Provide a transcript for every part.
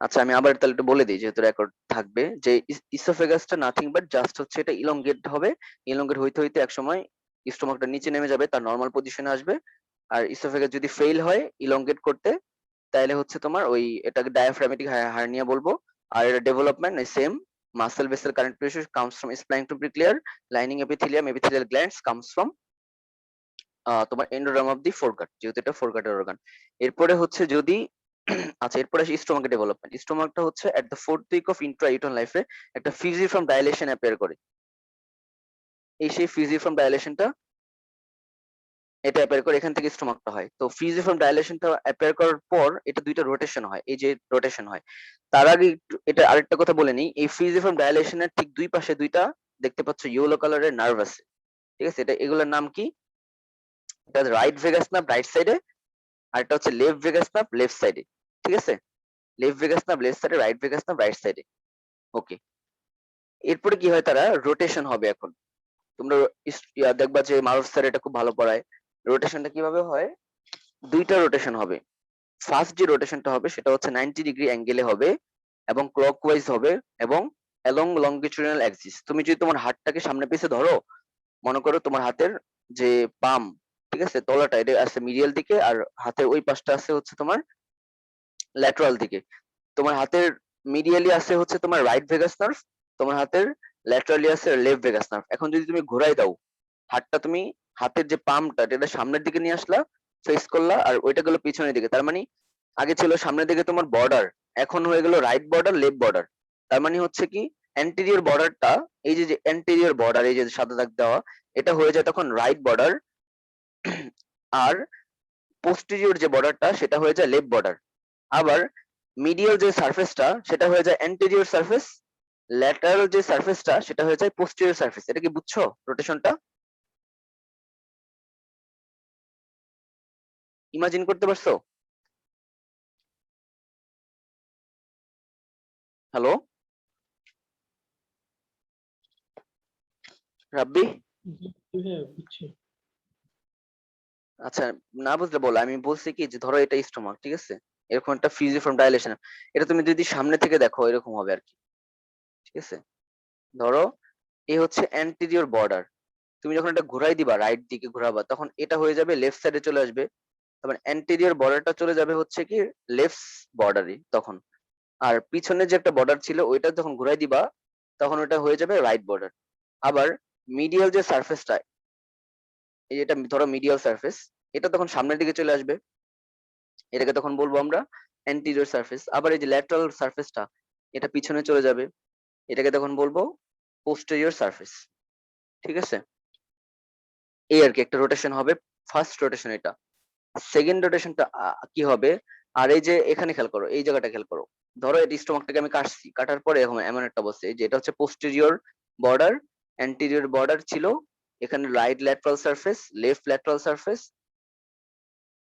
আচ্ছা, আমি আবার তাহলে একটু বলে দিই যেহেতু রেকর্ড থাকবে, যে ইসোফেগাসটা নাথিং বাট জাস্ট হচ্ছে এটা ইলংগেট হবে। ইলংগেট হইতে হইতে একসময় স্টোমাকটা নিচে নেমে যাবে, তার নর্মাল পজিশনে আসবে। আর ইসোফেগাস যদি ফেল হয় ইলংগেট করতে, তাহলে হচ্ছে তোমার ওই এটাকে ডায়াফ্রামেটিক হার্নিয়া বলবো। আর এটা development same, muscle vessel current ratio comes from spline to preclear, lining epithelium, epithelial glands comes from তোমার এন্ডোডার্ম অফ দি ফোরকাট, যেহেতু এটা ফোরকাটের অর্গান। এরপরে হচ্ছে যদি আচ্ছা, এরপরে আসি স্টোমাকের ডেভেলপমেন্ট। স্টোমাকটা হচ্ছে at the fourth week of intrauterine লাইফে একটা ফিজিফর্ম ডাইলেশন অ্যাপিয়ার করে। এই সেই ফিজিফর্ম ডাইলেশনটা এটা অ্যাপিয়ার করে, এখান থেকে স্টোমাকটা হয়। তো ফিজিফর্ম ডাইলেশনটা অ্যাপিয়ার করার পর এটা দুইটা রোটেশন হয়, এই যে রোটেশন হয়। তার আগে এটা আরেকটা কথা বলে নিই, এই ফিজিফর্ম ডাইলেশনের ঠিক দুই পাশে দুইটা দেখতে পাচ্ছ ইয়েলো কালারের নার্ভ আছে, ঠিক আছে? এটা এগুলোর নাম কি? এটা রাইট ভেগাস নার্ভ রাইট সাইডে, আর এটা হচ্ছে লেফট ভেগাস নার্ভ লেফট সাইডে, ঠিক আছে? লেফট ভেগাস নার্ভ লেফট সাইডে, রাইট ভেগাস নার্ভ রাইট সাইডে। ওকে, এরপরে কি হয়, তারা রোটেশন হবে। এখন তোমরা দেখবা যে মারুফ স্যার এটা খুব ভালো পড়ায়। রোটেশনটা কিভাবে হয়, দুইটা রোটেশন হবে। ফার্স্ট যে রোটেশনটা হবে সেটা হচ্ছে 90 ডিগ্রি অ্যাঙ্গেলে হবে এবং ক্লকওয়াইজ হবে এবং অ্যালং লঙ্গিচুডিনাল অ্যাক্সিস। তুমি যদি তোমার হাতটাকে সামনে পিছে ধরো, মনে করো তোমার হাতের যে পাম, ঠিক আছে, তলাটা এটা আছে মিডিয়াল দিকে, আর হাতের ওই পাশটা আছে হচ্ছে তোমার ল্যাটারাল দিকে। তোমার হাতের মিডিয়ালি আছে হচ্ছে তোমার রাইট ভেগাস নার্ভ, তোমার হাতের ল্যাটারালি আছে লেফট ভেগাস নার্ভ। এখন যদি তুমি ঘোরাই দাও হাতটা, তুমি হাতের যে পামটা এটা সামনের দিকে নিয়ে আসলা, ফেস করলা, আর ওইটা গেলো পিছনের দিকে। তার মানে আগে ছিল সামনের দিকে তোমার বর্ডার, এখন হয়ে গেল রাইট বর্ডার লেফট বর্ডার। তার মানে হচ্ছে কি, অ্যান্টেরিয়র বর্ডারটা, এই যে অ্যান্টেরিয়র বর্ডার, এই যে সাদা দাগ দেওয়া, এটা হয়ে যায় তখন রাইট বর্ডার। আর পোস্টেরিয়র যে বর্ডারটা সেটা হয়ে যায় লেফট বর্ডার। আবার মিডিয়াল যে সারফেসটা সেটা হয়ে যায় অ্যান্টেরিয়র সারফেস, ল্যাটারাল যে সারফেসটা সেটা হয়ে যায় পোস্টেরিয়র সারফেস। এটা কি বুঝছো রোটেশনটা? ইমাজিন করতে পারছো? হ্যালো রাব্বি? জি, হ্যাঁ বুঝছি। আচ্ছা, না বুঝলে বলো। আমি বলছি কি, যে ধরো এটা স্টোমাক, ঠিক আছে, এরকম একটা ফিজিফর্ম ডাইলেশন, এটা তুমি যদি সামনে থেকে দেখো এরকম হবে আর কি, ঠিক আছে? ধরো এই হচ্ছে অ্যান্টেরিয়র বর্ডার, তুমি যখন এটা ঘুরাই দিবা, রাইট দিকে ঘোরাবা, তখন এটা হয়ে যাবে লেফট সাইডে চলে আসবে। তারপর অ্যান্টেরিয়র বর্ডারটা চলে যাবে হচ্ছে কি লেফট বর্ডারে তখন। আর পিছনে যে একটা বর্ডার ছিল ওইটা যখন ঘুরাই দিবা, তখন ওটা হয়ে যাবে রাইট বর্ডার। আবার মিডিয়াল যে সারফেসটা, এই যেটা ধরো মিডিয়াল সারফেস, এটা তখন সামনের দিকে চলে আসবে, এটাকে তখন বলবো আমরা অ্যান্টিরিয়র সারফেস। আবার এই যে ল্যাটারাল সারফেসটা, এটা পিছনে চলে যাবে, এটাকে তখন বলবো পোস্টেরিয়র সারফেস, ঠিক আছে? এই আর কি একটা রোটেশন হবে, ফার্স্ট রোটেশন এটা। সেকেন্ড রোটেশনটা কি হবে, আর এই যে এখানে খেয়াল করো, এই জায়গাটা খেয়াল করো। ধরো এই স্টোমাকটাকে আমি কাটছি, কাটার পরে এরকম এমন একটা অবস্থা, এই যে এটা হচ্ছে পোস্টেরিয়র বর্ডার, অ্যান্টিরিয়র বর্ডার ছিল, এখানে right lateral surface, left lateral surface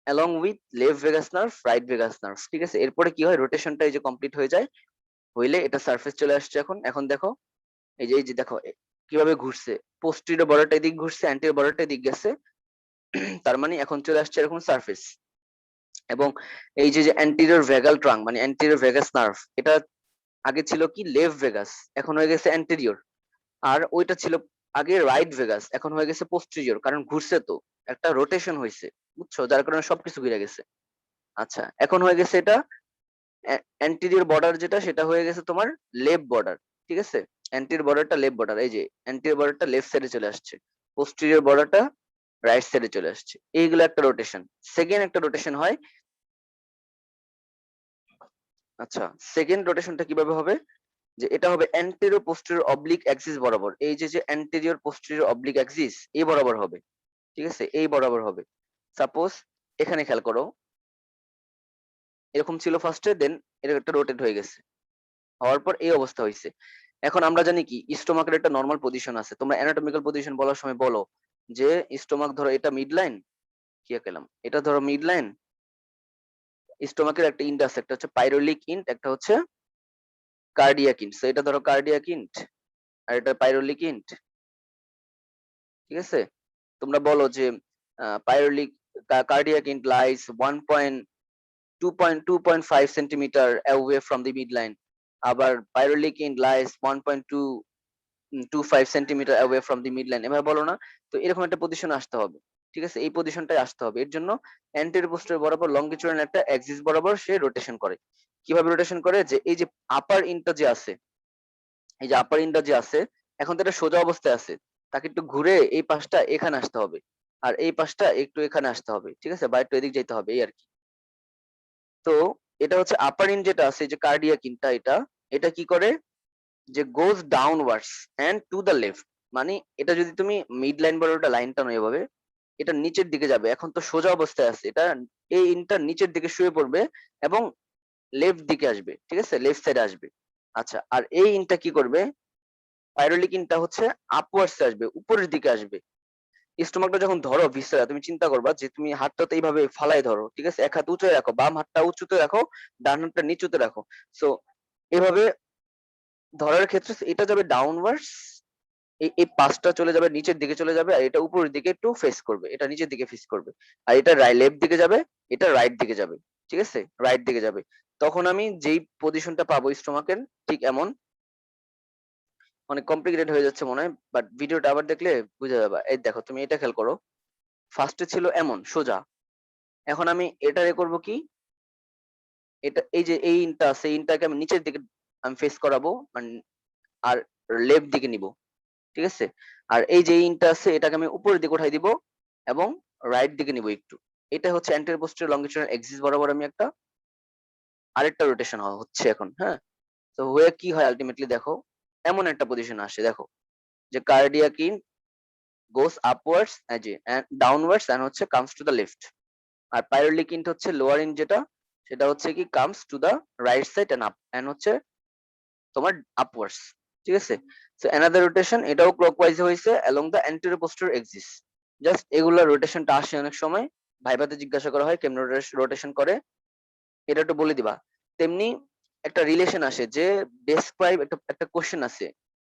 along with left vagus nerve right vagus nerve, ঠিক আছে? এরপরে কি হয়, রোটেশনটা এই যে কমপ্লিট হয়ে যায়, হইলে এটা সারফেস চলে আসছে। এখন এখন দেখো, এই যে দেখো কিভাবে ঘুরছে, পোস্টেরিয়র বর্ডারটা এদিক ঘুরছে, অ্যান্টেরিয়র বর্ডারটা এদিক গেছে। তার মানে এখন চলে আসছে এরকম সারফেস। এবং এই যে অ্যান্টেরিয়র ভেগাল ট্রাঙ্ক মানে অ্যান্টেরিয়র ভেগাস নার্ভ, এটা আগে ছিল কি লেফট ভেগাস, এখন হয়ে গেছে অ্যান্টেরিয়র। আর ওইটা ছিল আগে রাইট ভেগাস, এখন হয়ে গেছে পোস্টেরিয়র, কারণ ঘুরছে তো, একটা রোটেশন হয়েছে, বুঝছো, যার কারণে সবকিছু ঘুরে গেছে। আচ্ছা, এখন হয়ে গেছে এটা অ্যান্টেরিয়র বর্ডার, যেটা সেটা হয়ে গেছে তোমার লেফট বর্ডার, ঠিক আছে? অ্যান্টেরিয়র বর্ডারটা লেফট বর্ডার, এই যে অ্যান্টেরিয়র বর্ডারটা লেফট সাইডে চলে আসছে, পোস্টেরিয়র বর্ডারটা রাইট সাইডে চলে আসছে। এইগুলো একটা রোটেশন। সেকেন্ড একটা রোটেশন হয়। আচ্ছা, সেকেন্ড রোটেশনটা কিভাবে হবে, যে এটা হবে অ্যান্টেরিয়র পোস্টেরিয়র অবলিক অ্যাক্সিস বরাবর, এই যে অ্যান্টেরিয়র পোস্টেরিয়র অবলিক অ্যাক্সিস এই বরাবর হবে, ঠিক আছে? এই বরাবর হবে। সাপোজ এখানে খেয়াল করো, এরকম ছিল ফার্স্টে, দেন এটা একটা রোটেট হয়ে গেছে, হওয়ার পর এই অবস্থা হয়েছে। এখন আমরা জানি কি স্টোমাকের একটা নর্মাল পজিশন আছে, তোমরা অ্যানাটমিক্যাল পজিশন বলার সময় বলো যে স্টোমাক ধরো এটা মিড লাইন, কি পেলাম, এটা ধরো মিড লাইন, স্টোমাকের একটা ইন্ট আছে, একটা হচ্ছে পাইরোলিক ইন্ট, একটা হচ্ছে কার্ডিয়াক ইন্ট। এটা ধরো কার্ডিয়াক ইন্ট আর এটা পাইরোলিক ইন্ট, ঠিক আছে? তোমরা বলো যে pyloric cardiac end lies 1. 2.5 centimetre away from the midline, আবার pyrrolic lies 1.25 centimetre away from the midline, এভাবে বলো না? তো এরকম একটা পজিশন আসতে হবে, ঠিক আছে? এই পজিশনটাই আসতে হবে। এর জন্য অ্যান্টেরিয়র পোস্টেরিয়র বরাবর লঙ্গিচুডাল একটা অ্যাক্সিস বরাবর সে রোটেশন করে। কিভাবে রোটেশন করে? যে এই যে আপার ইনটা যে আছে, এই যে আপার ইনটা যে আছে, এখন তো এটা সোজা অবস্থায় আছে, তাকে একটু ঘুরে এই পাশটা এখানে আসতে হবে, আর এই পাশটা একটু এখানে আসতে হবে, ঠিক আছে? বা একটু এদিক যেতে হবে, এই আর কি। তো এটা হচ্ছে আপার ইন যেটা আছে, এই যে কার্ডিয়াক ইনটা, এটা এটা কি করে? যে goes downwards and to the left, মানে এটা যদি তুমি মিড লাইন বরাবর লাইন টানো এভাবে, এটা নিচের দিকে যাবে। এখন তো সোজা অবস্থায় আছে, এটা এই ইনটা নিচের দিকে শুয়ে পড়বে এবং লেফট দিকে আসবে, ঠিক আছে? লেফট সাইডে আসবে। আচ্ছা, আর এই ইনটা কি করবে? পাইরোলিক ইনটা হচ্ছে আপওয়ার্ডস আসবে, উপরের দিকে আসবে। স্টোমাকটা যখন ধরো ভিসেরা, তুমি চিন্তা করবা যে তুমি হাতটা তো এইভাবে ফালাই ধরো, ঠিক আছে? এক হাত উঁচুতে রাখো, বাম হাতটা উঁচুতে রাখো, ডান হাতটা নিচুতে রাখো। সো এভাবে ধরার ক্ষেত্রে এটা যাবে ডাউনওয়ার্ডস, এই পাশটা চলে যাবে নিচের দিকে চলে যাবে, আর এটা উপরের দিকে একটু ফেস করবে, এটা নিচের দিকে ফেস করবে। আর এটা লেফট দিকে যাবে, এটা রাইট দিকে যাবে, ঠিক আছে? রাইট দিকে যাবে। তখন আমি যেই পজিশনটা পাবো স্টোমাকের, ঠিক এমন। অনেক কমপ্লিকেটেড হয়ে যাচ্ছে মনে হয়, বাট ভিডিওটা আবার দেখলে বুঝে যাবে। এই দেখো, তুমি এটা খেয়াল করো, ফার্স্টে ছিল এমন সোজা, এখন আমি এটারে করব কি? এটা এই যে এই ইনটা আছে, এই ইনটাকে আমি নিচের দিকে আমি ফেস করাবো, আর লেফট দিকে নিব, ঠিক আছে? আর এই যে ইনটা আছে, এটাকে আমি উপরের দিকে উঠাই দিব এবং রাইট দিকে নিব একটু। এটা হচ্ছে অ্যান্টেরিয়র পোস্টেরিয়র লঙ্গিচুডাল এক্সিস বরাবর আমি একটা আরেকটা রোটেশন হচ্ছে এখন, হ্যাঁ? তো হয়ে কি হয় আলটিমেটলি দেখো, এমন একটা পজিশন আসে, দেখো যে cardiac end goes upwards and downwards and হচ্ছে কামস টু দ্য লেফট। আর পাইরোলিক ইন হচ্ছে লোয়ার ইন যেটা, সেটা হচ্ছে কি comes to the right side and up and হচ্ছে তোমার আপওয়ার্ডস, ঠিক আছে? সো অ্যানাদার রোটেশন, এটাও ক্লকওয়াইজ হয়েছে along the anterior posterior axis. Just এগুলা রোটেশনটা আসে অনেক সময়, ভাইভাতে জিজ্ঞাসা করা হয় কেমন রোটেশন করে, এটা একটু বলে দিবা। তেমনি একটা রিলেশন আসে যে ডেসক্রাইব, একটা একটা কোশ্চেন আছে,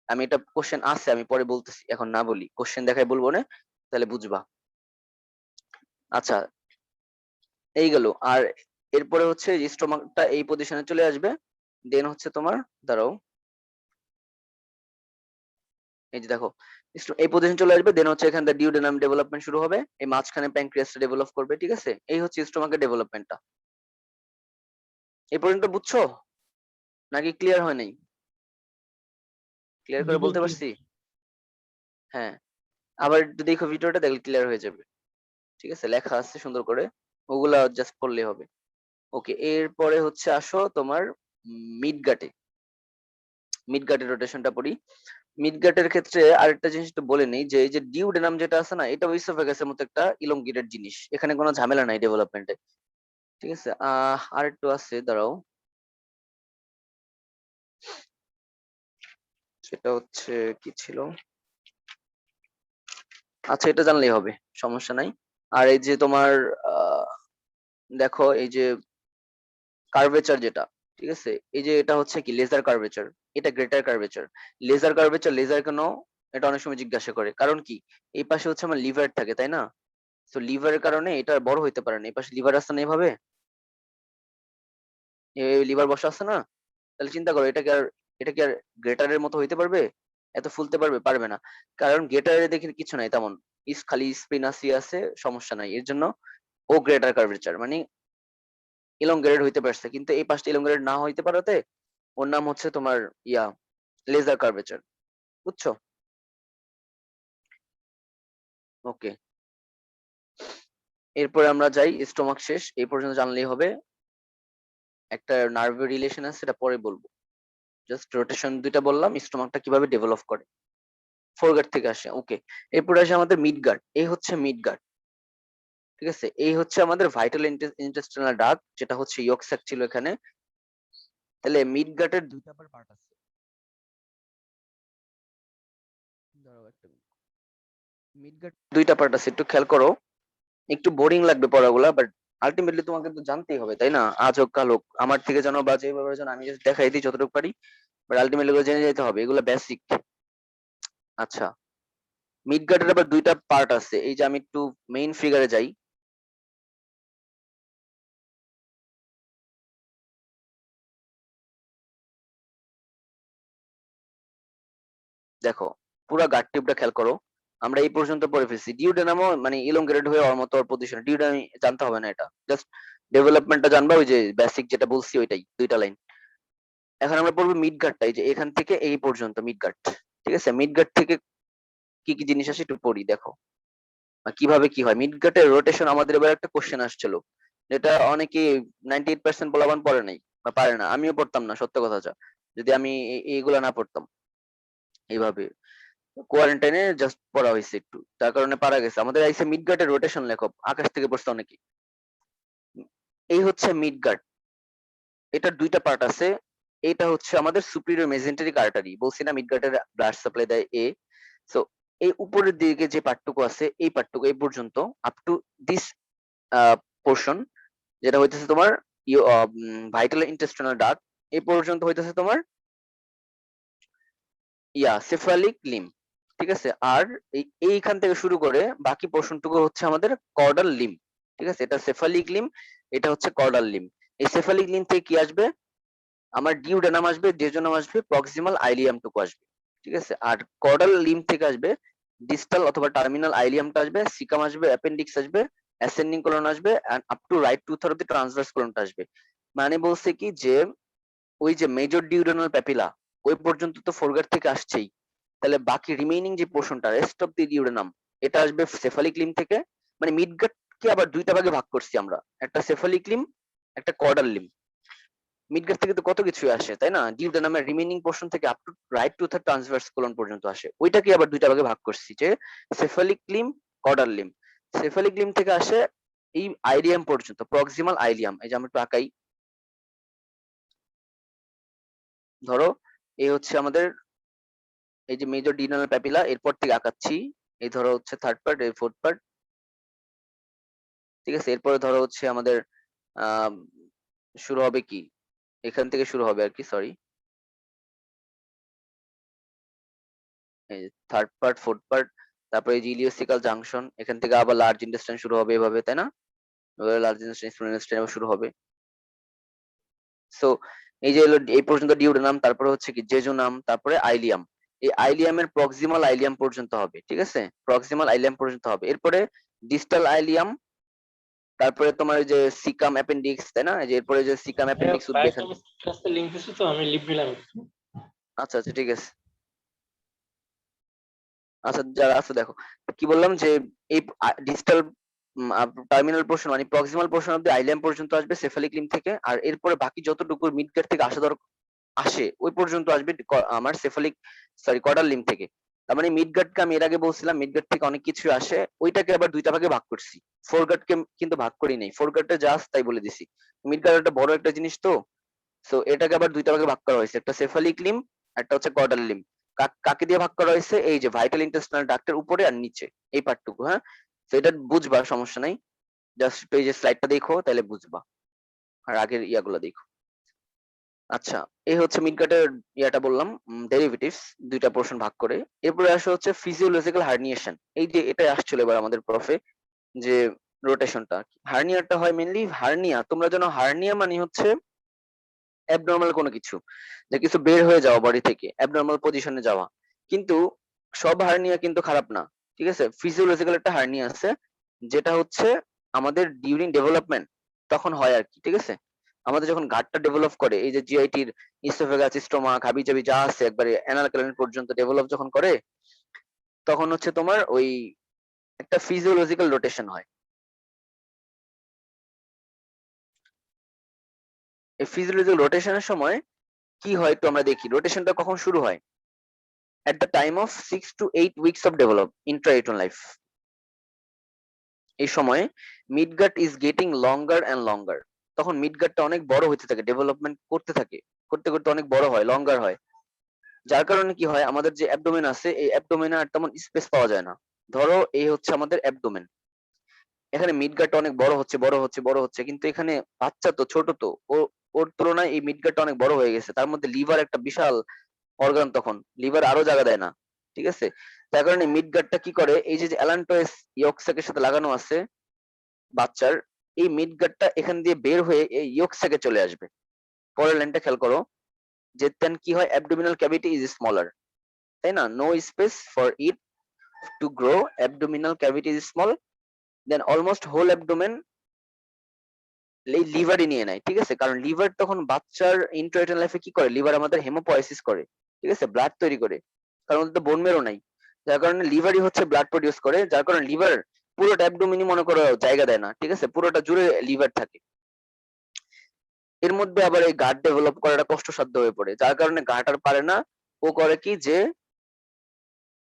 আমি এটা কোশ্চেন আছে আমি পরে বলতেছি, এখন না বলি, কোশ্চেন দেখাই বলবো না, তাহলে বুঝবা। আচ্ছা, এই গেল। আর এরপরে হচ্ছে স্টোমাকটা এই পজিশনে চলে আসবে, দেন হচ্ছে তোমার, দাঁড়াও, এই যে দেখো, এই পজিশন চলে আসবে, দেন হচ্ছে এখান থেকে ডিউডেনাম ডেভেলপমেন্ট শুরু হবে, এই মাঝখানে প্যানক্রিয়াসটা ডেভেলপ করবে, ঠিক আছে? এই হচ্ছে স্টোমাকের ডেভেলপমেন্টটা। এই পর্যন্ত বুঝছো নাকি ক্লিয়ার হয় নাই? ক্লিয়ার জি করে ভাই, বলতে ক্লিয়ার। পারছি? হ্যাঁ, আবার একটু দেখো ভিডিওটা, দেখলে ক্লিয়ার হয়ে যাবে, ঠিক আছে? লেখা আছে সুন্দর করে, ওগুলা জাস্ট পড়লেই হবে। ওকে, এরপরে হচ্ছে আসো তোমার মিড গাটে। মিড গাটের রোটেশনটা পড়ি। মিড গাটের ক্ষেত্রে আরেকটা জিনিস একটু বলে নেই, যে এই যে ডিউডেনাম যেটা আছে না, এটা ইসোফেগাসের মতো একটা ইলংগেটেড জিনিস, এখানে কোনো ঝামেলা নাই ডেভেলপমেন্টে, ঠিক আছে? আর একটু আছে, দাঁড়াও, সেটা হচ্ছে কি ছিল, আচ্ছা এটা জানলেই হবে, সমস্যা নাই। আর এই যে তোমার আহ দেখো, এই যে কার্ভেচার যেটা, ঠিক আছে? এই যে এটা হচ্ছে কি লেজার কার্ভেচার, এটা greater curvature. Laser curvature, laser কেন? এটা অনেক সময় জিজ্ঞাসা করে, কারণ কি, এই পাশে হচ্ছে আমার লিভার থাকে, তাই না? তো লিভারের কারণে এটা বড় হইতে পারে না, এই পাশে লিভার আছে না, এইভাবে লিভার বসা আছে না, তাহলে চিন্তা করো, এটা কি আর গ্রেটারের মতো হইতে পারবে? এত ফুলতে পারবে? পারবে না। কারণ গ্রেটারে দেখি কিছু নাই তেমন, খালি স্পিনাসি আছে, সমস্যা নাই, এর জন্য ও গ্রেটার কার্ভেচার, মানে ইলংগেটেড হইতে পারছে, কিন্তু এই পাশটা ইলংগেটেড না হইতে পারাতে ওর নাম হচ্ছে তোমার ইয়া লেজার কার্ভেচার, বুঝছো? ওকে, এরপরে আমরা যাই, স্টোমাক শেষ, এই পর্যন্ত জানলেই হবে। একটা নার্ভের রিলেশন আছে, সেটা পরে বলবো। জাস্ট রোটেশন দুইটা বললাম, স্টোমাকটা কিভাবে ডেভেলপ করে, ফোরগার্ড থেকে আসে। ওকে, এরপরে আসে আমাদের মিড গার্ড, এই হচ্ছে মিড গার্ড, ঠিক আছে? এই হচ্ছে আমাদের ভাইটাল ইন্টেস্টিনাল ডাক্ট, যেটা হচ্ছে ইয়ক স্যাক ছিল এখানে। তাহলে মিড গার্ডের দুইটা পার্ট আছে, দাঁড়াও একটা মিনিট। মিড গার্ড দুইটা পার্ট আছে, একটু খেয়াল করো, একটু বোরিং লাগবে পড়াগুলা, বাট আলটিমেটলি তোমাকে তো জানতেই হবে, তাই না? আজ হোক কাল হোক, আমার থেকে জানো বা যেভাবে জানো, আমি just দেখাই দিই যতটুকু পারি, বাট আলটিমেটলি এগুলো জেনে যেতে হবে, এগুলো বেসিক। আচ্ছা, মিড গার্ডের আবার দুইটা পার্ট আছে, এই যে আমি একটু মেইন ফিগারে যাই, দেখো পুরো গাট টিউবটা খেয়াল করো, আমরা এই পর্যন্ত পড়ে ফেলছি। ডিউডেনামও মানে ইলংগেটেড হয়ে ওর মতো পজিশন, ডিউডেনাম জানতে হবে না, এটা জাস্ট ডেভেলপমেন্টটা জানবা, ওই যে বেসিক যেটা বলছি ওইটাই, দুইটা লাইন। এখন আমরা পড়বো মিড গাটটা, এই যে এখান থেকে এই পর্যন্ত মিড গাট। ঠিক আছে, মিড গাট থেকে কি কি জিনিস আসে একটু পড়ি, দেখো আর কিভাবে কি হয়। মিড গাটের রোটেশন আমাদের এবার একটা কোশ্চেন আসছিল, যেটা অনেকে 98% পোলাপান পড়ে নাই বা পারে না, আমিও পড়তাম না সত্য কথা যা, যদি আমি এইগুলা না পড়তাম এইভাবে। কোয়ারেন্টাইনে জাস্ট পড়া হয়েছে একটু, তার কারণে পারা গেছে। আমাদের আইসে মিড গার্ডের রোটেশন লেখো, আকাশ থেকে পড়ছে অনেকে। এই হচ্ছে মিড গার্ড, এটার দুইটা পার্ট আছে। এটা হচ্ছে আমাদের সুপিরিয়র মেজেন্টারিক আর্টারি, বলছি না মিড গার্ডের ব্লাড সাপ্লাই দেয় এ। সো এই উপরের দিকে যে পার্টটুকু আছে, এই পার্টটুকু এই পর্যন্ত আপ টু দিস পোর্শন, যেটা হইতেছে তোমার ভাইটাল ইন্টেস্টিনাল ডাক্ট, এই পর্যন্ত হইতেছে তোমার সেফালিক লিম। ঠিক আছে, আর এইখান থেকে শুরু করে বাকি পোর্শনটুকু হচ্ছে আমাদের কর্ডাল লিম। ঠিক আছে, এটা সেফালিক লিম, এটা হচ্ছে কর্ডাল লিম। এই সেফালিক লিম থেকে কি আসবে, আমার ডিউডেনাম আসবে, ডেজোনাম আসবে, প্রক্সিমাল আইলিয়াম টুকু আসবে। ঠিক আছে, আর কর্ডাল লিম থেকে আসবে ডিস্টাল অথবা টার্মিনাল আইলিয়ামটা আসবে, সিকাম আসবে, অ্যাপেন্ডিক্স আসবে, অ্যাসেন্ডিং কোলন আসবে, and up to right two third of the transverse কোলনটা আসবে। মানে বলছে কি যে ওই যে মেজর ডিউডেনাল প্যাপিলা ওই পর্যন্ত তো ফোরগার্ড থেকে আসছেই, তাহলে বাকি রিমেইনিং যে পোর্শনটা রেস্ট অফ দি ডিউডেনাম, এটা আসবে সেফালিক লিম থেকে। মানে মিডগাটকে আবার দুইটা ভাগে ভাগ করছি আমরা, একটা সেফালিক লিম, একটা কর্ডাল লিম। মিডগাট থেকে তো কত কিছু আসে তাই না, ডিউডেনামের রিমেইনিং পোর্শন থেকে up to right two third transverse colon পর্যন্ত আসে, ওইটাকে আবার দুইটা ভাগে ভাগ করছি, যে cephalic Lim, caudal Lim. Cephalic Lim থেকে আসে এই আইলিয়াম পর্যন্ত, প্রক্সিমাল আইলিয়াম, এই যে আমরা একটু আঁকাই, ধরো এই হচ্ছে আমাদের এই যে মেজর ডিউডেনাল প্যাপিলা, এরপর থেকে আঁকাচ্ছি, এই ধরো হচ্ছে থার্ড পার্ট, এই ফোর্থ পার্ট। ঠিক আছে, এরপরে ধরো হচ্ছে আমাদের আহ শুরু হবে কি, এখান থেকে শুরু হবে আর কি, সরি, এই থার্ড পার্ট, ফোর্থ পার্ট, তারপরে এই যে ইলিওসিকাল জাংশন, এখান থেকে আবার লার্জ ইন্টেস্টাইন শুরু হবে এভাবে, তাই না? এভাবে লার্জ ইন্টেস্টাইন, স্মল ইন্টেস্টাইন শুরু হবে। সো এই যে এই পর্যন্ত ডিউডেনাম, তারপরে হচ্ছে কি জেজুনাম, তারপরে আইলিয়াম। এই আইলিয়ামের প্রক্সিমাল আইলিয়াম পর্যন্ত হবে, ঠিক আছে, প্রক্সিমাল আইলিয়াম পর্যন্ত হবে। এরপরে ডিস্টাল আইলিয়াম, তারপরে তোমার ওই যে সিকাম অ্যাপেন্ডিক্স, তাই না, এই যে এরপরে যে সিকাম হ্যাঁ, অ্যাপেন্ডিক্স উঠবে এখান। বায়োকেমিস্ট্রি ক্লাসে লিংক দিছি তো, আমি লিভ নিলাম একটু। আচ্ছা আচ্ছা ঠিক আছে। আচ্ছা যারা আছে দেখো, কি বললাম যে এই ডিজিটাল টার্মিনাল পোর্শন মানে proximal portion of the island পর্যন্ত আসবে সেফালিক লিম্ব থেকে, আর এরপরে বাকি যতটুকু মিডগার্ড থেকে আসে ওই পর্যন্ত আসবে আমার সেফালিক, সরি কর্ডাল লিম্ব থেকে। তার মানে মিডগার্ডকে আমি এর আগে বলছিলাম মিডগার্ড থেকে অনেক কিছু আসে, ওইটাকে আবার দুইটা ভাগে ভাগ করছি। ফোরগার্ডকে কিন্তু ভাগ করি নাই, ফোরগার্ডে জাস্ট তাই বলে দিছি। মিডগার্ড একটা বড় একটা জিনিস তো, সো এটাকে আবার দুইটা ভাগে ভাগ করা হয়েছে, একটা সেফালিক লিম্ব, একটা হচ্ছে কর্ডাল লিম্ব। কাকে দিয়ে ভাগ করা হয়েছে, এই যে ভাইটাল ইন্টেস্টিনাল ডাক্টের উপরে আর নিচে এই পার্টটুকু, হ্যাঁ। তো এটা বুঝবা, সমস্যা নাই, জাস্ট এই যে স্লাইডটা দেখো তাহলে বুঝবা, আর আগের ইয়াগুলো দেখো। আচ্ছা, এই হচ্ছে মিডগাটের ইয়াটা বললাম, ডেরিভেটিভস দুইটা পোর্শন ভাগ করে। এরপরে আসে হচ্ছে ফিজিওলজিক্যাল হার্নিয়েশন, এই যে এটা আসছিল এবার আমাদের প্রফে, যে রোটেশনটা, হার্নিয়াটা হয় মেইনলি, হার্নিয়া তোমরা জানো, হার্নিয়া মানে হচ্ছে অ্যাবনর্মাল কোনো কিছু, যে কিছু বের হয়ে যাওয়া বডি থেকে, অ্যাবনর্মাল পজিশনে যাওয়া। কিন্তু সব হার্নিয়া কিন্তু খারাপ না, ঠিক আছে। ফিজিওলজিক্যাল একটা হার্নিয়া আছে, যেটা হচ্ছে আমাদের ডিউরিং ডেভেলপমেন্ট তখন হয় আর কি, ঠিক আছে। আমাদের যখন গাটটা ডেভেলপ করে, এই যে জিআইটির ইসোফেগাস, স্টোমাক, হাবিজাবি যা আছে একবারে অ্যানাল ক্যানাল পর্যন্ত ডেভেলপ যখন করে, তখন হচ্ছে তোমার ওই একটা ফিজিওলজিক্যাল রোটেশন হয়। এই ফিজিওলজিক্যাল রোটেশনের সময় কি হয় একটু আমরা দেখি, রোটেশনটা কখন শুরু হয়, at the time of 6 to 8 weeks of develop intrauterine life। এই সময়ে midgut is getting longer and longer, তখন মিডগাটটা অনেক বড় হতে থাকে, ডেভেলপমেন্ট করতে থাকে, করতে করতে অনেক বড় হয়, লঙ্গার হয়। যার কারণে কি হয়, আমাদের যে অ্যাবডোমেন আছে এই অ্যাবডোমেনে আর তেমন স্পেস পাওয়া যায় না। ধরো এই হচ্ছে আমাদের অ্যাবডোমেন, এখানে মিডগাটটা অনেক বড় হচ্ছে বড় হচ্ছে বড় হচ্ছে, কিন্তু এখানে বাচ্চা তো, ছোট তো, ওর তুলনায় এই মিডগাটটা অনেক বড় হয়ে গেছে, তার মধ্যে লিভার একটা বিশাল অর্গান, তখন লিভার আরো জায়গা দেয় না, ঠিক আছে। তার কারণে মিড গার্ডটা কি করে, এই যে অ্যালান্টোয়েস ইয়কস্যাকের সাথে লাগানো আছে বাচ্চার, এই মিড গার্ডটা এখান দিয়ে বের হয়ে এই ইয়কস্যাকে চলে আসবে। পরের লাইনটা খেয়াল করো, যে দেন কি হয়, অ্যাবডোমিনাল ক্যাভিটি ইজ স্মলার, তাই না? No space for it to grow, abdominal cavity is small, then almost whole abdomen এই লিভারই নিয়ে নেয়, ঠিক আছে? কারণ লিভার তখন বাচ্চার ইন্ট্রাইটাল লাইফে কি করে, লিভার আমাদের হেমোপোয়েসিস করে, ঠিক আছে, ব্লাড তৈরি করে, কারণ ওদের তো বোন মেরো নাই, যার কারণে লিভারই হচ্ছে ব্লাড প্রডিউস করে, যার কারণে লিভার পুরোটা অ্যাবডোমিনই মনে করো জায়গা দেয় না, ঠিক আছে, পুরোটা জুড়ে লিভার থাকে। এর মধ্যে আবার এই গার্ড ডেভেলপ করাটা কষ্টসাধ্য হয়ে পড়ে, যার কারণে গার্ড আর পারে না, ও করে কি যে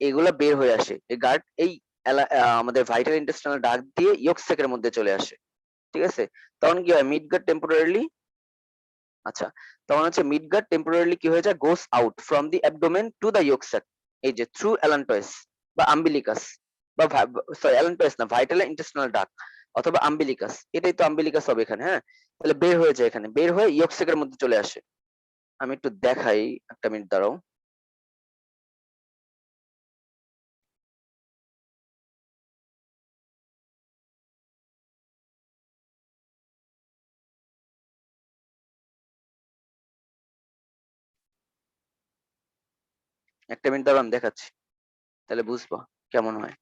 এগুলা বের হয়ে আসে, এই গার্ড এই আমাদের ভাইটাল ইন্টেস্টাইনাল ডাক্ট দিয়ে ইয়ক স্যাকের মধ্যে চলে আসে, ঠিক আছে? তখন কি হয়, মিড গার্ড টেম্পোরারিলি, আচ্ছা, তখন হচ্ছে মিড গার্ড টেম্পোরারিলি কি হয়ে যায়, goes out from the abdomen to the yolk sac, এই যে থ্রু অ্যালান্টয়েস বা আম্বিলিকাস, বা সরি অ্যালান্টয়েস না, ভাইটাল ইন্টেস্টাইনাল ডাক্ট অথবা আম্বিলিকাস, এটাই তো আম্বিলিকাস হবে এখানে, হ্যাঁ? তাহলে বের হয়ে যায়, এখানে বের হয়ে ইয়ক স্যাকের মধ্যে চলে আসে। আমি একটু দেখাই, একটা মিনিট দাঁড়াও। একটা মিনিট দাঁড়াও, আমি দেখাচ্ছি, তাহলে বুঝবো কেমন হয়।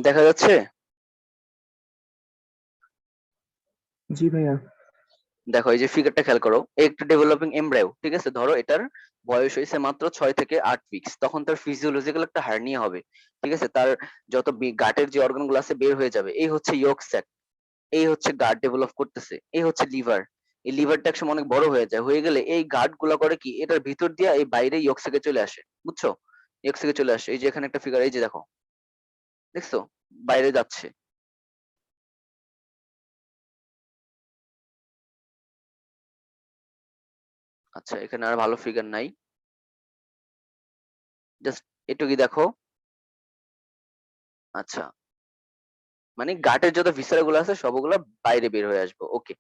দেখা যাচ্ছে? জি ভাইয়া। দেখো এই যে ফিগারটা খেয়াল করো, এই একটা ডেভেলপিং এমব্রায়ো, ঠিক আছে, ধরো এটার বয়স হয়েছে মাত্র 6 থেকে 8 উইকস, তখন তার ফিজিওলজিক্যাল একটা হার্নিয়া হবে, ঠিক আছে, তার যত গাটের যে অর্গান গুলো আছে বের হয়ে যাবে, এই হচ্ছে ইয়ক স্যাক, এই হচ্ছে গার্ড ডেভেলপ করতেছে, এই হচ্ছে লিভার, এই লিভারটা একসময় অনেক বড় হয়ে যায়, হয়ে গেলে এই গার্ড গুলা করে কি, এটার ভিতর দিয়ে এই বাইরে ইয়ক স্যাকে চলে আসে, বুঝছো? ইয়ক স্যাকে চলে আসে, এই যে এখানে একটা ফিগার, এই যে দেখো, দেখছো, বাইরে যাচ্ছে। আচ্ছা, এখানে আর ভালো ফিগার নাই, জাস্ট এটুকুই দেখো। আচ্ছা, মানে গাটের যত ভিসারা গুলো আছে সবগুলো বাইরে বের হয়ে আসবে, ওকে।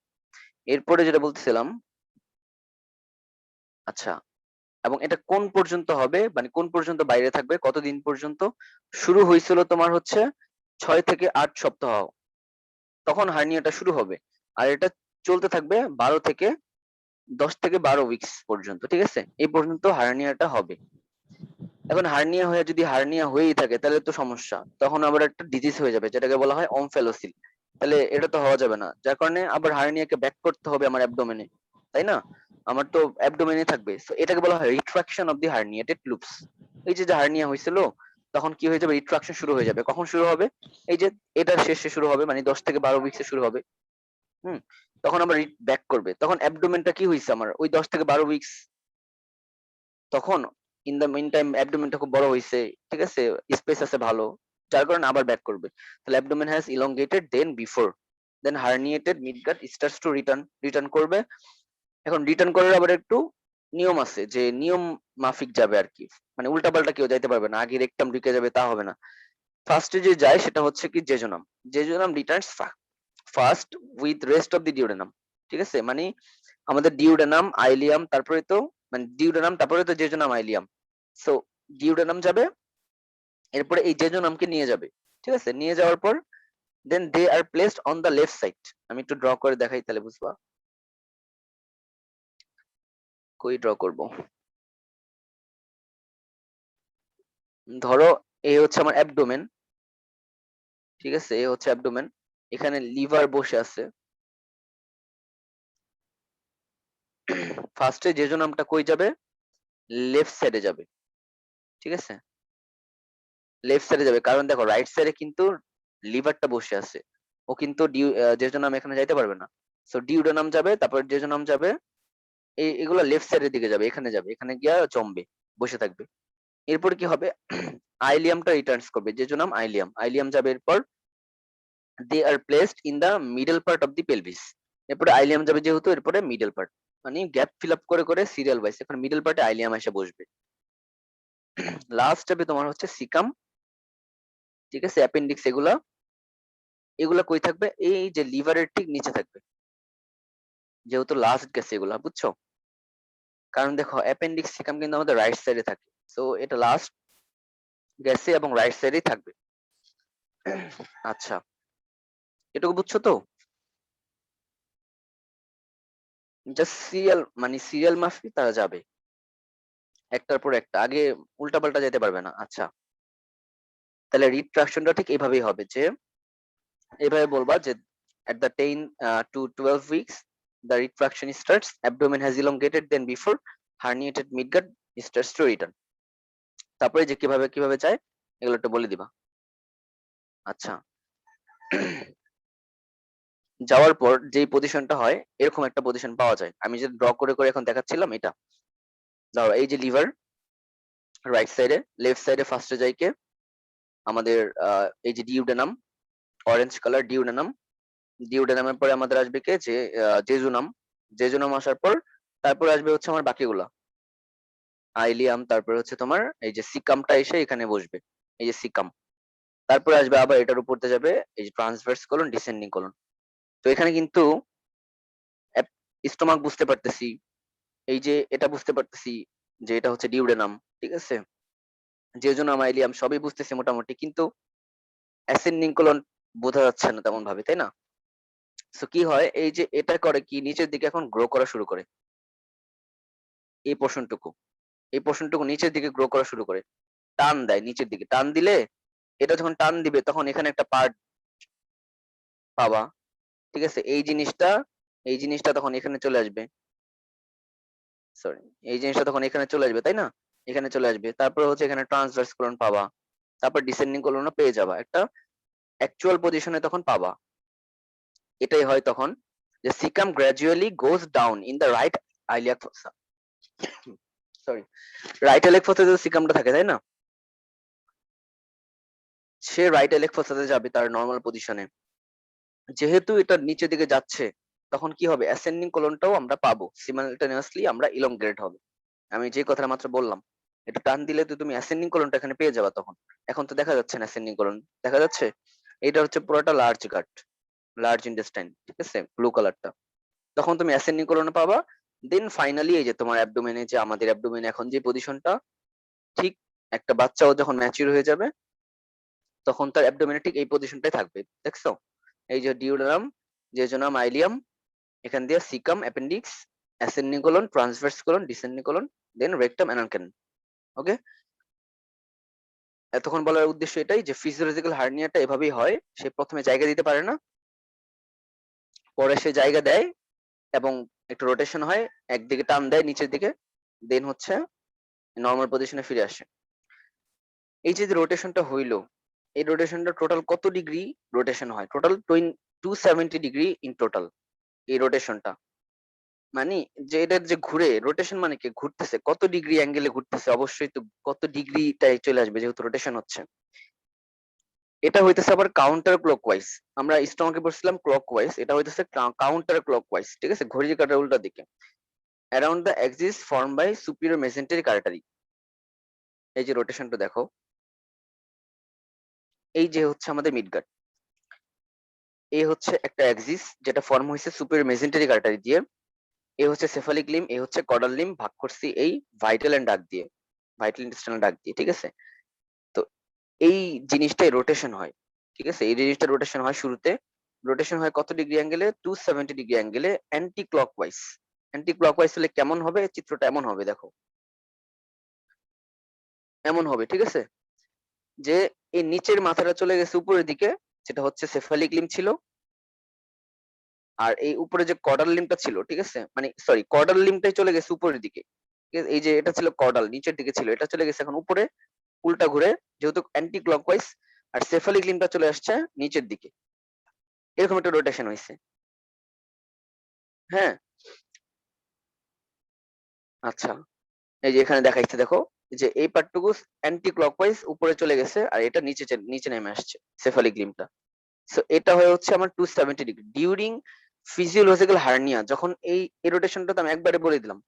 এরপরে যেটা বলতেছিলাম, আচ্ছা, এবং এটা কোন পর্যন্ত হবে, মানে কোন পর্যন্ত বাইরে থাকবে, কতদিন পর্যন্ত? শুরু হয়েছিল তোমার হচ্ছে 6 থেকে 8 সপ্তাহ, তখন হার্নিয়াটা শুরু হবে, আর এটা চলতে থাকবে 10 থেকে 12 উইকস পর্যন্ত, ঠিক আছে, এই পর্যন্ত হার্নিয়াটা হবে। এখন হার্নিয়া হয়ে যদি হার্নিয়া হয়েই থাকে তাহলে তো সমস্যা, তখন আবার একটা ডিজিজ হয়ে যাবে যেটাকে বলা হয় অমফেলোসিল, তাহলে এটা তো হওয়া যাবে না, যার কারণে আবার হার্নিয়াকে ব্যাক করতে হবে আমার অ্যাবডোমেনে, তাই না? আমার তো অ্যাবডোমেনে থাকবে, তো এটাকে বলা হয় retraction of the herniated loops. এই যে যে হার্নিয়া হয়েছিল, তখন কি হয়ে যাবে, রিট্রাকশন শুরু হয়ে যাবে, কখন শুরু হবে, এই যে এটার শেষে শুরু হবে, মানে 10 থেকে 12 উইক্সে শুরু হবে, হুম, তখন আবার ব্যাক করবে, তখন অ্যাবডোমেনটা কি হয়েছে আমার ওই 10 থেকে 12 উইক্স, তখন ইন দা মিন টাইম অ্যাবডোমেনটা খুব বড় হয়েছে, ঠিক আছে, স্পেস আছে ভালো, যার কারণে আবার ব্যাক করবে, তাহলে abdomen has elongated then before, then herniated মিডগাট starts to return করবে। এখন রিটার্ন করার আবার একটু নিয়ম আছে, যে নিয়ম মাফিক যাবে আর কি, মানে উল্টাপাল্টা কেউ যাইতে পারবে না, আগে রেকটাম ঢুকে যাবে তা হবে না। ফার্স্টে যে যায় সেটা হচ্ছে কি jejunum, jejunum Returns first with rest of the duodenum, ঠিক আছে, মানে আমাদের ডিউডেনাম আইলিয়াম তারপরে তো, মানে ডিউডেনাম তারপরে তো জেজুনাম আইলিয়াম, সো ডিউডেনাম যাবে, এরপরে এই জেজুনামকে নিয়ে যাবে, ঠিক আছে, নিয়ে যাওয়ার পর then they are placed on the left side, আমি একটু ড্র করে দেখাই তাহলে বুঝবা, কই ড্র করব, ধরো এই হচ্ছে আমার অ্যাবডোমেন, ঠিক আছে, এই হচ্ছে অ্যাবডোমেন, এখানে লিভার বসে আছে, ফার্স্টে জেজুনামটা কই যাবে, লেফট সাইডে যাবে, ঠিক আছে? লেফট সাইডে যাবে, কারণ দেখো রাইট সাইডে কিন্তু লিভারটা বসে আছে, ও কিন্তু জেজুনাম এখানে যাইতে পারবে না। সো ডিউডেনাম যাবে, তারপর জেজুনাম যাবে, এগুলা লেফট সাইডের দিকে যাবে, এখানে যাবে, এখানে গিয়া জমবে, বসে থাকবে। এরপর কি হবে, আইলিয়ামটা রিটার্নস করবে, জেজুনাম আইলিয়াম, আইলিয়াম যাবে, এরপর they are placed in the middle part of the pelvis. এরপরে আইলিয়াম যাবে যেহেতু, এরপরে মিডল পার্ট, মানে গ্যাপ ফিল আপ করে করে সিরিয়াল ওয়াইজ এখন মিডল পার্টে আইলিয়াম এসে বসবে। লাস্ট যাবে তোমার হচ্ছে সিকাম, ঠিক আছে, অ্যাপেন্ডিক্স, এগুলা এগুলা কই থাকবে, এই যে লিভারের ঠিক নিচে থাকবে, যেহেতু লাস্ট গেছে এগুলা, বুঝছো? কারণ দেখো অ্যাপেন্ডিক্স সিকাম কিন্তু আমাদের রাইট সাইডে থাকে, সো এটা লাস্ট গেছে এবং রাইট সাইডেই থাকবে। আচ্ছা, এটুকু বুঝছো তো? জাস্ট সিরিয়াল, মানে সিরিয়াল মাফিক তারা যাবে একটার পর একটা, আগে উল্টাপাল্টা যেতে পারবে না। আচ্ছা, তাহলে রিট্রাকশনটা ঠিক এইভাবেই হবে, যে এইভাবে বলবা যে at the 10 to 12 weeks the retraction starts, abdomen has elongated than before, herniated midgut starts to return। তারপরে যে কিভাবে কিভাবে যায় এগুলো একটু বলে দিবা। আচ্ছা, যাওয়ার পর যেই পজিশনটা হয়, এরকম একটা পজিশন পাওয়া যায়, আমি যে ড্র করে করে এখন দেখাচ্ছিলাম এটা। ধরো এই যে লিভার রাইট সাইডে, লেফট সাইডে ফার্স্টে যাই কে, আমাদের এই যে ডিউডেনাম, অরেঞ্জ কালার ডিউডেনাম, ডিউডেনামের পরে আমাদের আসবে কে, যে জেজুনাম, জেজুনাম আসার পর তারপরে আসবে হচ্ছে আমার বাকিগুলা, আইলিয়াম, তারপরে হচ্ছে তোমার এই যে সিকামটা এসে এখানে বসবে, এই যে সিকাম। তারপরে আসবে আবার এটার উপরতে যাবে এই যে ট্রান্সভার্স কোলন, ডিসেন্ডিং কোলন। তো এখানে কিন্তু স্টোমাক বুঝতে পারতেছি, এই যে এটা বুঝতে পারতেছি যে এটা হচ্ছে ডিউডেনাম, ঠিক আছে, জেজুনাম, আইলিয়াম সবই বুঝতেছি মোটামুটি, কিন্তু অ্যাসেন্ডিং কোলন বোঝা যাচ্ছে না তেমন ভাবে, তাই না? সো কি হয়, এই যে এটা করে কি, নিচের দিকে এখন গ্রো করা শুরু করে, এই পোর্শনটুকু, এই পোর্শনটুকু নিচের দিকে গ্রো করা শুরু করে, টান দেয় নিচের দিকে, টান দিলে এটা যখন টান দিবে তখন এখানে একটা পার্ট পাবা, ঠিক আছে, এই জিনিসটা তখন এখানে চলে আসবে, সরি, এই জিনিসটা তখন এখানে চলে আসবে, তাই না? এখানে চলে আসবে, তারপর হচ্ছে এখানে ট্রান্সভার্স কোলন পাবা, তারপর ডিসেন্ডিং কোলনও পেয়ে যাবা, একটা অ্যাকচুয়াল পজিশনে তখন পাবা। এটাই হয় তখন, যে caecum gradually goes down in the right iliac fossa, sorry, right iliac ফসাতে সিকামটা থাকে, তাই না? সে রাইট আইলিয়াক ফসাতে যাবে তার নর্মাল পজিশনে, যেহেতু এটা নিচের দিকে যাচ্ছে, তখন কি হবে, অ্যাসেন্ডিং কোলনটাও আমরা পাবো, সিমালটেনিয়াসলি আমরা ইলংগেট হবে। আমি যে কথাটা মাত্র বললাম, এটা টান দিলে তো তুমি অ্যাসেন্ডিং কোলনটা এখানে পেয়ে যাবা তখন। এখন তো দেখা যাচ্ছে না অ্যাসেন্ডিং কোলন, দেখা যাচ্ছে এটা হচ্ছে পুরোটা লার্জ গাট, লার্জ ইন্টেস্টাইন, ঠিক আছে, ব্লু কালারটা। তখন তুমি অ্যাসেন্ডিং কোলন পাবা। দেন ফাইনালি এই যে তোমার অ্যাবডোমেনে, যে আমাদের অ্যাবডোমেনে এখন যে পজিশনটা, ঠিক একটা বাচ্চাও যখন ম্যাচিউর হয়ে যাবে তখন তার অ্যাবডোমেনে ঠিক এই পজিশনটাই থাকবে, দেখছো? এই যে ডিউডেনাম, জেজুনাম, আইলিয়াম, এখান দিয়ে caecum, appendix, ascending colon, transverse colon, descending colon, then rectum, anal. Okay, এতক্ষণ বলার উদ্দেশ্য এটাই যে ফিজিওলজিক্যাল হার্নিয়াটা এভাবেই হয়, সে প্রথমে জায়গা দিতে পারে না, পরে সে জায়গা দেয় এবং একটু রোটেশন হয়, একদিকে টান দেয় নিচের দিকে, দেন হচ্ছে নর্মাল পজিশনে ফিরে আসে। এই যে রোটেশনটা হইলো, এই রোটেশনটা টোটাল কত ডিগ্রি রোটেশন হয়, টোটাল 270 ডিগ্রি ইন টোটাল এই রোটেশনটা, মানে যে এটা যে ঘুরে, রোটেশন মানে কি, ঘুরতেছে কত ডিগ্রি অ্যাঙ্গেলে ঘুরতেছে, অবশ্যই তো কত ডিগ্রিটাই চলে আসবে যেহেতু রোটেশন হচ্ছে। এটা হইতেছে আবার কাউন্টার ক্লকওয়াইজ, আমরা স্টমাকে পড়ছিলাম ক্লকওয়াইজ, এটা হইতেছে কাউন্টার ক্লকওয়াইজ, ঠিক আছে, ঘড়ির কাঁটার উল্টা দিকে, around the axis form by superior mesentery কার্টারি। এই যে রোটেশনটা দেখো, এই যে হচ্ছে আমাদের মিডগার্ড, এই হচ্ছে একটা এক্সিস যেটা ফর্ম হয়েছে সুপিরিয়র মেসেন্টারি কার্টারি দিয়ে, এই হচ্ছে সেফালিক লিম, এই হচ্ছে কডাল লিম, ভাগ করছি এই ভাইটাল এন্ড ডাক দিয়ে, ভাইটাল ইন্টেস্টাইনাল ডাক দিয়ে, ঠিক আছে। তো এই জিনিসটাই রোটেশন হয়, ঠিক আছে, এই জিনিসটা রোটেশন হয় শুরুতে, রোটেশন হয় কত ডিগ্রি অ্যাঙ্গেলে, 270 ডিগ্রি অ্যাঙ্গেলে, অ্যান্টি ক্লকওয়াইজ। অ্যান্টি ক্লকওয়াইজ হলে কেমন হবে, চিত্রটা এমন হবে, দেখো এমন হবে, ঠিক আছে, যে এই নিচের মাথাটা চলে গেছে উপরের দিকে, যেটা হচ্ছে সেফালিক লিম ছিল, আর এই উপরে যে কডাল লিমটা ছিল, ঠিক আছে, মানে সরি, কডাল লিমটাই চলে গেছে উপরের দিকে, এই যে এটা ছিল কর্ডাল, নিচের দিকে ছিল, এটা চলে গেছে এখন উপরে, উল্টা ঘুরে, যেহেতু অ্যান্টি ক্লকওয়াইজ, আর সেফালিক লিম্বটা চলে আসছে নিচের দিকে, এরকম একটা রোটেশন হয়েছে। হ্যাঁ, আচ্ছা, এই যে এখানে দেখাইছে দেখো, যে এই পার্টটুকু অ্যান্টি ক্লকওয়াইজ উপরে চলে গেছে, আর এটা নিচে নেমে আসছে সেফালিক লিম্বটা। সো এটা হয়ে হচ্ছে আমার 270 ডিগ্রি ডিউরিং ফিজিওলজিক্যাল হার্নিয়া। যখন এই রোটেশনটা তো আমি একবারে বলে দিলাম,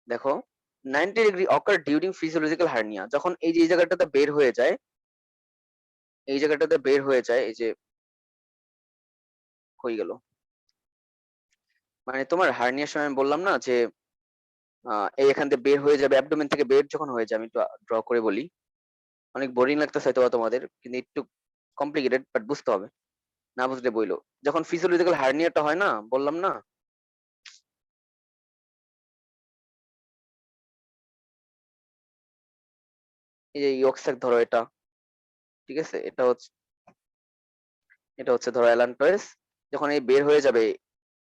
দেখো 90 ডিগ্রি অকার ডিউরিং ফিজিওলজিক্যাল হার্নিয়া, যখন এই যে এই জায়গাটাতে বের হয়ে যায়, এই জায়গাটাতে বের হয়ে যায়, এই যে হয়ে গেল, মানে তোমার হার্নিয়ার সময় আমি বললাম না যে এই এখান থেকে বের হয়ে যাবে, অ্যাবডোমেন থেকে বের যখন হয়ে যায়, আমি একটু ড্র করে বলি, অনেক বোরিং লাগতেছে হয়তো বা তোমাদের, কিন্তু একটু কমপ্লিকেটেড, বাট বুঝতে হবে, না বুঝলে বইলো। যখন ফিজিওলজিক্যাল হার্নিয়াটা হয় না, বললাম না, এই যে ইয়কস্যাক ধরো এটা, ঠিক আছে, এটা হচ্ছে ধরো অ্যালান্টয়েস, যখন এই বের হয়ে যাবে,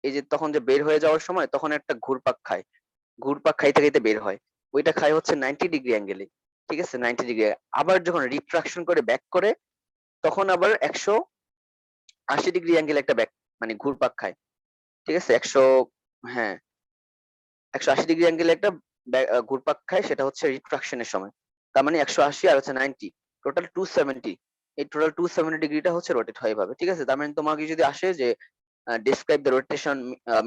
এই যে তখন যে বের হয়ে যাওয়ার সময় তখন একটা ঘুরপাক খায়, ঘুরপাক খাইতে খাইতে বের হয়, ওইটা খায় হচ্ছে 90 ডিগ্রি অ্যাঙ্গেলে, ঠিক আছে, 90 ডিগ্রি। আবার যখন রিট্রাকশন করে ব্যাক করে, তখন আবার 180 ডিগ্রি অ্যাঙ্গেলে একটা ব্যাক, মানে ঘুরপাক খায়, ঠিক আছে, হ্যাঁ, 180 ডিগ্রি অ্যাঙ্গেলে একটা ঘুরপাক খায়, সেটা হচ্ছে রিট্রাকশনের সময়। তার মানে 180 আর হচ্ছে 90, টোটাল 270, এই টোটাল 270 ডিগ্রিটা হচ্ছে রোটেট হয় এভাবে, ঠিক আছে। তার মানে তোমাকে যদি আসে যে ডিসক্রাইব দ্য রোটেশন,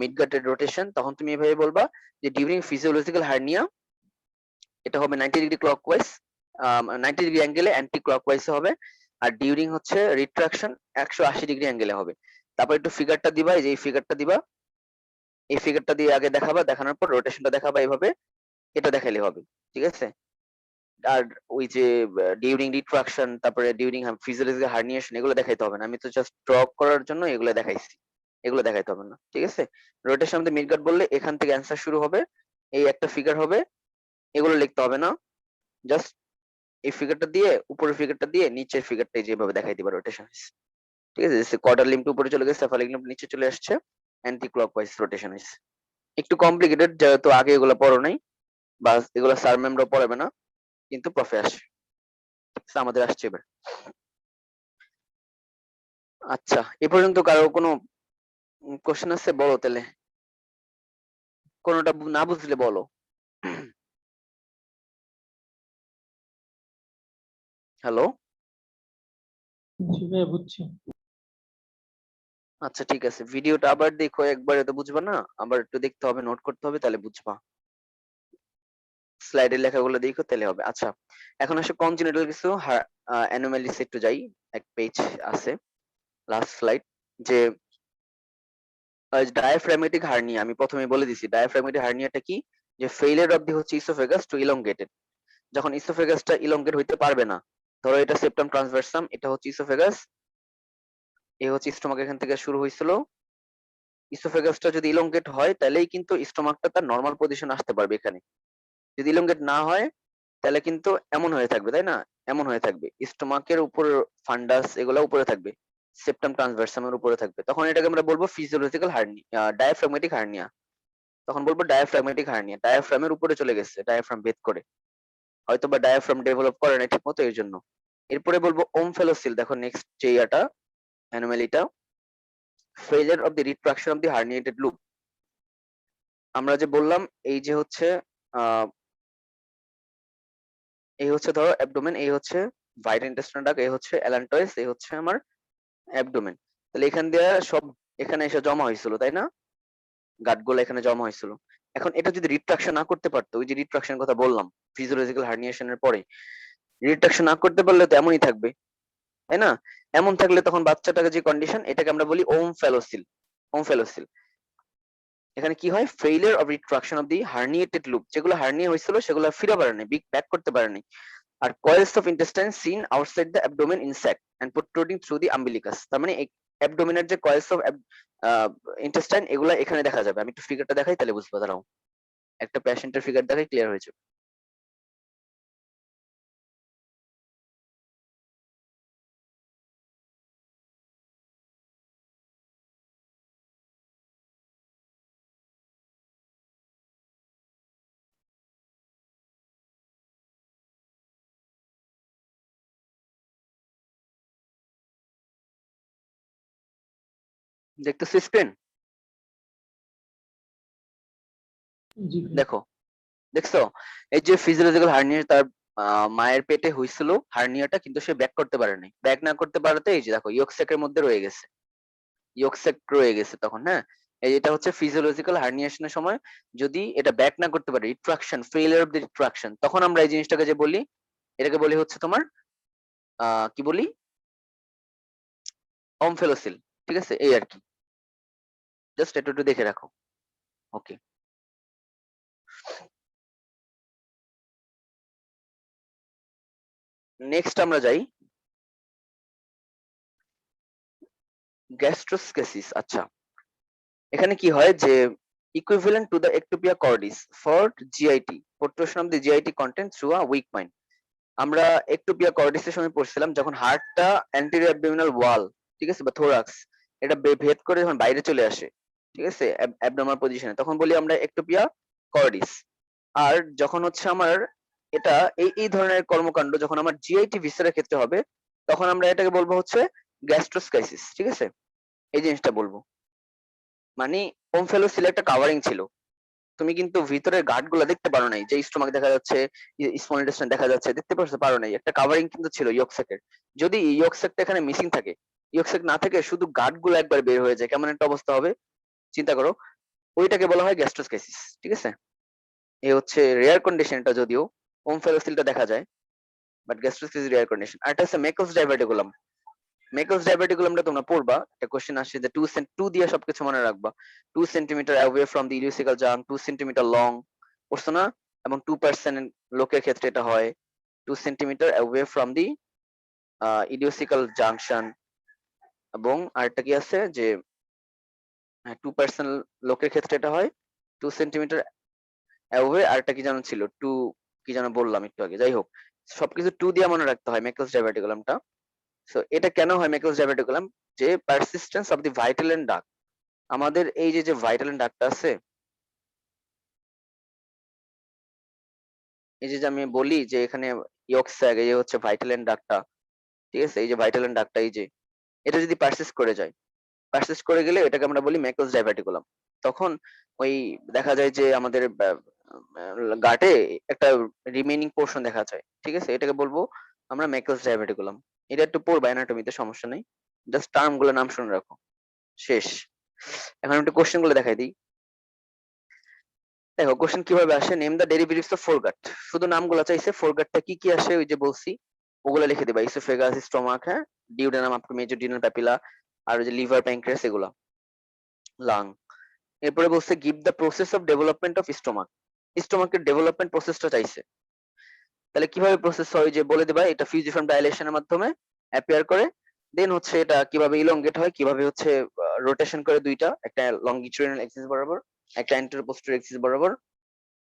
মিডগাটেড রোটেশন, তখন তুমি এভাবে বলবা যে ডিউরিং ফিজিওলজিক্যাল হার্নিয়া এটা হবে 90 ডিগ্রি ক্লকওয়াইজ, 90 ডিগ্রি অ্যাঙ্গেলে অ্যান্টি ক্লকওয়াইজ হবে, আর ডিউরিং হচ্ছে রিট্রাকশন 180 ডিগ্রি অ্যাঙ্গেলে হবে। তারপর একটু ফিগারটা দিবা, এই যে এই ফিগারটা দিবা, এই ফিগারটা দিয়ে আগে দেখাবা, দেখানোর পর রোটেশনটা দেখাবা, এভাবে এটা দেখাইলে হবে, ঠিক আছে। আর ওই যে ডিউরিং রিট্রাকশন, তারপরে ডিউরিং ফিজিওলজিক্যাল হার্নিয়েশন, এগুলো দেখাইতে হবে না, আমি তো জাস্ট ড্র করার জন্য এগুলো দেখাইছি, এগুলো দেখাইতে হবে না, ঠিক আছে। রোটেশন আমাদের মিডগার্ড বললে এখান থেকে অ্যান্সার শুরু হবে, এই একটা ফিগার হবে, এগুলো লিখতে হবে না, জাস্ট এই ফিগারটা দিয়ে, উপরের ফিগারটা দিয়ে নিচের ফিগারটা যেভাবে দেখাই দিবা রোটেশন, ঠিক আছে। কোয়ার্টার লিম্বটা উপরে চলে গেছে, সেফালিক লিম্ব নিচে চলে আসছে, অ্যান্টি ক্লকওয়াইজ রোটেশন হয়েছে। একটু কমপ্লিকেটেড, যেহেতু আগে এগুলো পড়ো নাই, বা এগুলো স্যার ম্যামরা পড়াবে না, কিন্তু প্রফে আসে, আমাদের আসছে এবার। আচ্ছা, এ পর্যন্ত কারো কোনো কোশ্চেন আছে, বলো তাহলে, কোনোটা না বুঝলে বলো। হ্যালো, জি ভাইয়া বুঝছি। আচ্ছা ঠিক আছে, ভিডিওটা আবার দেখো, একবারে তো বুঝবা না, আবার একটু দেখতে হবে, নোট করতে হবে, তাহলে বুঝবা, স্লাইডের লেখাগুলো দেখো তাহলে হবে। আচ্ছা, এখন আসে কনজেনিটাল কিছু অ্যানোমালিস, একটু যাই, এক পেজ আছে, লাস্ট স্লাইড, যে ডায়াফ্রাগমেটিক হার্নিয়া। আমি প্রথমে বলে দিছি ডায়াফ্রাগমেটিক হার্নিয়াটা কি, যে ফেইলিয়ার অফ দি হচ্ছে ইসোফেগাস টু ইলংগেটেড, যখন ইসোফেগাসটা ইলংগেট হইতে পারবে না, ধরো এটা সেপ্টাম ট্রান্সভার্সাম, এটা হচ্ছে ইসোফেগাস, এই হচ্ছে স্টোমাক, এখান থেকে শুরু হয়েছিল, ইসোফেগাসটা যদি ইলংগেট হয় তাহলেই কিন্তু স্টোমাকটা তার নর্মাল পজিশন আসতে পারবে এখানে, যদি ইলংগেট না হয় তাহলে কিন্তু এমন হয়ে থাকবে, তাই না, এমন হয়ে থাকবে, স্টোমাকের উপর ফান্ডাস এগুলো উপরে থাকবে, সেপ্টাম ট্রান্সভার্সামের উপরে থাকবে, তখন এটাকে আমরা বলবো ফিজিওলজিক্যাল হার্নিয়া, ডায়াফ্রাগমেটিক হার্নিয়া, তখন বলবো ডায়াফ্রাগমেটিক হার্নিয়া, ডায়াফ্রামের উপরে চলে গেছে, ডায়াফ্রাম ভেদ করে, হয়তো বা ডায়াফ্রাম ডেভেলপ করে না ঠিক মতো, এর জন্য। এরপরে বলবো ওমফেলোসিল, দেখো নেক্সট যে ইয়াটা, অ্যানোমালিটা, failure of the retraction of the herniated loop. আমরা যে বললাম, এই যে হচ্ছে আহ এই হচ্ছে ধরো অ্যাবডোমেন, এই হচ্ছে ভাইটাল ইন্টেস্টাইনাল ডাক্ট, এই হচ্ছে অ্যালান্টয়েস, এই হচ্ছে আমার অ্যাবডোমেন, তাহলে এখান দিয়ে সব এখানে এসে জমা হয়েছিল, তাই না, গাটগুলো এখানে জমা হয়েছিল। এখন এটা যদি রিট্রাকশন না করতে পারতো, ওই যে রিট্রাকশন কথা বললাম ফিজিওলজিক্যাল হার্নিয়েশনের পরে, রিট্রাকশন না করতে পারলে তো এমনই থাকবে, তাই না, এমন থাকলে তখন বাচ্চাটাকে যে কন্ডিশন, এটাকে আমরা বলি ওমফেলোসিল, ওমফেলোসিল। এখানে কি হয়, failure of retraction of the herniated loop, যেগুলো হার্নিয়া হয়েছিল সেগুলো ফিরে পারে নাই, ব্যাক করতে পারে নাই, আর coils of intestine seen outside the abdomen insect and protruding through the umbilicus, তার মানে অ্যাবডোমেনের যে coils of intestine এগুলা এখানে দেখা যাবে, আমি একটু ফিগারটা দেখাই তাহলে বুঝতে দাঁড়াও, একটা পেশেন্টের ফিগার দেখাই, ক্লিয়ার হয়ে যাবে। দেখতেছো স্ক্রিন? জি ভাইয়া। দেখো, দেখছো? এই যে ফিজিওলজিক্যাল হার্নিয়া তার মায়ের পেটে হয়েছিল হার্নিয়াটা, কিন্তু সে ব্যাক করতে পারে নাই। ব্যাক না করতে পারাতে এই যে দেখো ইয়কস্যাকের মধ্যে রয়ে গেছে। ইয়কস্যাক রয়ে গেছে তখন, হ্যাঁ? এটা হচ্ছে ফিজিওলজিক্যাল হার্নিয়েশনের সময় যদি এটা ব্যাক না করতে পারে, retraction, failure of the retraction, তখন আমরা এই জিনিসটাকে যে বলি, এটাকে বলি হচ্ছে তোমার কি বলি? অমফেলোসিল। ঠিক আছে? এই আর কি। জাস্ট একটু দেখে রাখো। ওকে। নেক্সট আমরা যাই গ্যাস্ট্রোস্কেসিস। আচ্ছা, এখানে কি হয় যে equivalent to the ectopia cordis for GIT, portion of the GIT content through a weak point. আমরা ectopia cordis এর সময় পড়ছিলাম যখন হার্টটা anterior abdominal wall, ঠিক আছে, বা thorax, এটা ভেদ করে যখন বাইরে চলে আসে, ঠিক আছে, abnormal পজিশনে, তখন বলি আমরা ectopia cordis। আর যখন হচ্ছে আমার এটা এই ধরনের কর্মকাণ্ড যখন আমার GIT ভিসেরার ক্ষেত্রে হবে, তখন আমরা এটাকে বলবো হচ্ছে গ্যাস্ট্রোস্কাইসিস। ঠিক আছে? এই জিনিসটা বলবো। মানে ওমফেলোসিল একটা কাভারিং ছিল, তুমি কিন্তু ভিতরের গার্ড গুলা দেখতে পারো নাই, যে স্টোমাক দেখা যাচ্ছে, স্মল ইন্টেস্টাইন দেখা যাচ্ছে, দেখতে পারো নাই, একটা কাভারিং কিন্তু ছিল ইয়কস্যাকের। যদি ইয়কস্যাকটা এখানে মিসিং থাকে, ইয়কস্যাক না থাকে, শুধু গার্ড গুলো একবার বের হয়ে যায়, কেমন একটা অবস্থা হবে চিন্তা করো। ওইটাকে বলা হয় গ্যাস্ট্রোস্কাইসিস। ঠিক আছে? এই হচ্ছে রেয়ার কন্ডিশনটা, যদিও ওমফেলোসিলটা দেখা যায়, বাট গ্যাস্ট্রোস্কাইসিস রেয়ার কন্ডিশন। আর এটা হচ্ছে মেকলস ডাইভার্টিকুলাম। মেকলস ডাইভার্টিকুলামটা তোমরা পড়বা, একটা কোশ্চেন আসছে যে 2 দিয়ে সবকিছু মনে রাখবা। 2 centimetre away from the ileocaecal junction, 2 centimetre long, পড়ছো না? এবং 2% লোকের ক্ষেত্রে এটা হয় 2 centimetre away from the ileocaecal junction. এবং আরেকটা কি আছে যে 2% লোকের ক্ষেত্রে এটা হয় 2 সেন্টিমিটার অ্যাওয়ে, আরেকটা কি যেন ছিল 2, কি যেন বললাম একটু আগে, যাই হোক, সবকিছু 2 দিয়ে মনে রাখতে হয় মেকলস ডাইভার্টিকুলামটা। সো এটা কেন হয় মেকলস ডাইভার্টিকুলাম? যে persistence of the vital and ডাক, আমাদের এই যে ভাইটাল এন্ড ডাকটা আছে, এই যে আমি বলি যে এখানে ইয়কস্যাক, এই যে হচ্ছে ভাইটাল এন্ড ডাকটা, ঠিক আছে, এই যে ভাইটাল এন্ড ডাকটা, এই যে এটা যদি পারসিস্ট করে যায়, পারসিস্ট করে গেলে এটাকে আমরা বলি মেকলস ডাইভার্টিকুলাম। তখন ওই দেখা যায় যে আমাদের গাটে একটা রিমেইনিং পোর্শন দেখা যায়, ঠিক আছে, এটাকে বলবো আমরা মেকলস ডাইভার্টিকুলাম। এটা একটু পড়বা অ্যানাটমিতে, সমস্যা নেই, জাস্ট টার্ম গুলো নাম শুনে রাখো। শেষ। এখন একটু কোশ্চেন গুলো দেখাই দিই। দেখো কোশ্চেন কিভাবে আসে, নেম দ্য ডেরিভেটিভস অফ ফোরগাট। শুধু নামগুলো চাইছে, ফোরগাটটা কি কি আসে ওই যে বলছি, ওগুলো লিখে দিবা। ইসোফেগাস, স্টোমাক, হ্যাঁ, ডিউডেনাম, আপনি মেজোডিনাল প্যাপিলা, আর ওই যে লিভার, প্যানক্রিয়াস, এগুলা, লাং। এরপরে বলছে give the process of development of stomach. স্টোমাকের ডেভেলপমেন্ট প্রসেসটা চাইছে। তাহলে কিভাবে প্রসেস হয় যে বলে দিবা, এটা ফিউজিফর্ম ডাইলেশনের মাধ্যমে অ্যাপিয়ার করে, দেন হচ্ছে এটা কিভাবে ইলংগেট হয়, কিভাবে হচ্ছে রোটেশন করে দুইটা, একটা লঙ্গিচুডিনাল এক্সিস বরাবর, একটা অ্যান্টেরো পোস্টেরিয়র এক্সিস বরাবর।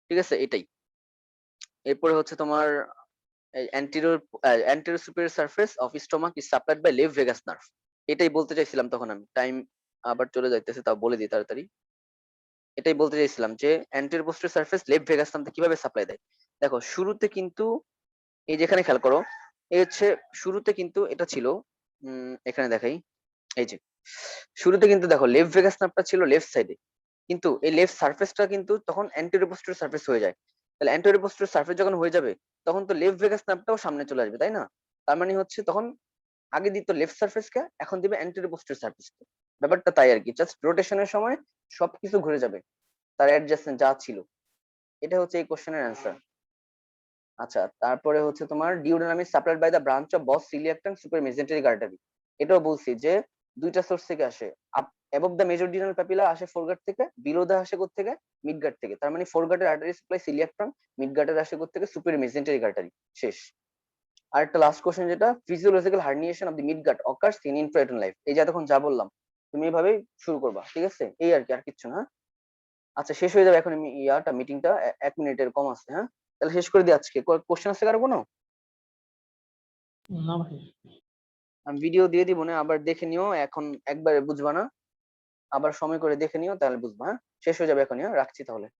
ঠিক আছে? এটাই। এরপরে হচ্ছে তোমার anterior superior surface of stomach is supplied by left vagus nerve। এটাই বলতে চাইছিলাম তখন আমি, টাইম আবার চলে যাইতেছে, তাও বলে দিই তাড়াতাড়ি। এটাই বলতে চাইছিলাম যে anterior posterior surface left vagus nerve কিভাবে সাপ্লাই দেয়। দেখো শুরুতে কিন্তু এই যেখানে খেয়াল করো, এই হচ্ছে শুরুতে কিন্তু এটা ছিল, এখানে দেখাই, এই যে শুরুতে কিন্তু দেখো লেফট ভেগাস নার্ভটা ছিল লেফট সাইডে, কিন্তু এই লেফট সারফেসটা কিন্তু তখন অ্যান্টেরিয়র পোস্টেরিয়র সারফেস হয়ে যায়। তাহলে অ্যান্টেরিয়র পোস্টেরিয়র সারফেস যখন হয়ে যাবে, তখন তো লেফট ভেগাস নার্ভটাও সামনে চলে আসবে, তাই না? তার মানে হচ্ছে তখন আগে দিত লেফট সারফেসকে, এখন দিবে অ্যান্টেরিয়র পোস্টেরিয়র সারফেসকে। ব্যাপারটা তাই আর কি, জাস্ট রোটেশনের সময় সবকিছু ঘুরে যাবে, তার অ্যাডজাস্টমেন্ট যা ছিল। এটা হচ্ছে এই কোশ্চেনের অ্যান্সার। আচ্ছা, তারপরে হচ্ছে তোমার duodenum is supplied by the branch of both coeliac trunk superior mesenteric artery. এটাও বলছি যে দুইটা সোর্স থেকে আসে। অ্যাবভ দ্য মেজরডিনাল প্যাপিলা আসে ফোরগাট থেকে, বিলো দ্য আসে থেকে মিডগাট থেকে। তার মানে ফোরগাটের আর্টারি সাপ্লাই সিলিয়াক টাং, মিডগাটের আসে থেকে সুপার মেজেন্টারি আর্টারি। শেষ। আর একটা লাস্ট কোশ্চেন, যেটা physiological herniation of the midgut occurs in intrauterine life. এই যে এতক্ষণ যা বললাম তুমি এভাবেই শুরু করবা, ঠিক আছে? এই আর কি, আর কিচ্ছু না। আচ্ছা, শেষ হয়ে যাবে এখন মিটিংটা, 1 মিনিটের কম আছে, হ্যাঁ? তাহলে শেষ করে দিই আজকে। কোশ্চেন আছে কারো কোনো? না ভাই। আমি ভিডিও দিয়ে দিব না, আবার দেখে নিও, এখন একবারে বুঝবা না, আবার সময় করে দেখে নিও, তাহলে বুঝবা। হ্যাঁ, শেষ হয়ে যাবে এখনই, হ্যাঁ, রাখছি তাহলে।